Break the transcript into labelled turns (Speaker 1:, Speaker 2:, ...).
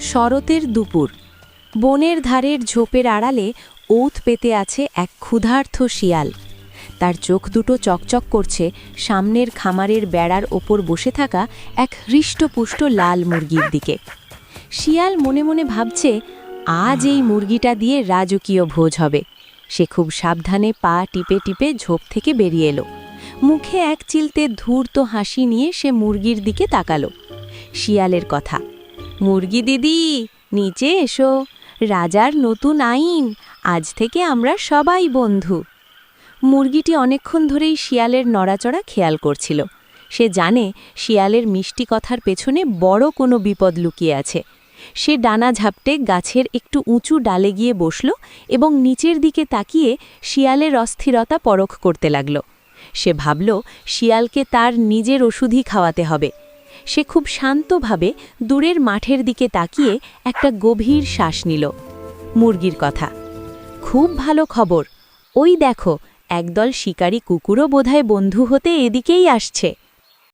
Speaker 1: শরতের দুপুর বনের ধারের ঝোপের আড়ালে ওত পেতে আছে এক ক্ষুধার্ত শিয়াল। তার চোখ দুটো চকচক করছে সামনের খামারের বেড়ার ওপর বসে থাকা এক হৃষ্টপুষ্ট লাল মুরগির দিকে। শিয়াল মনে মনে ভাবছে, আজ এই মুরগিটা দিয়ে রাজকীয় ভোজ হবে। সে খুব সাবধানে পা টিপে টিপে ঝোপ থেকে বেরিয়ে এলো। মুখে এক চিলতে ধূর্ত হাসি নিয়ে সে মুরগির দিকে তাকালো। শিয়ালের কথা, মুরগি দিদি নিচে এসো, রাজার নতুন আইন, আজ থেকে আমরা সবাই বন্ধু। মুরগিটি অনেকক্ষণ ধরেই শিয়ালের নড়াচড়া খেয়াল করছিল। সে জানে শিয়ালের মিষ্টি কথার পেছনে বড় কোনো বিপদ লুকিয়ে আছে। সে ডানা ঝাপটে গাছের একটু উঁচু ডালে গিয়ে বসল এবং নিচের দিকে তাকিয়ে শিয়ালের অস্থিরতা পরখ করতে লাগল। সে ভাবল শিয়ালকে তার নিজের ওষুধই খাওয়াতে হবে। সে খুব শান্তভাবে দূরের মাঠের দিকে তাকিয়ে একটা গভীর শ্বাস নিল। মুরগির কথা, খুব ভালো খবর, ওই দেখো একদল শিকারী কুকুরও বোধহয় বন্ধু হতে এদিকেই আসছে।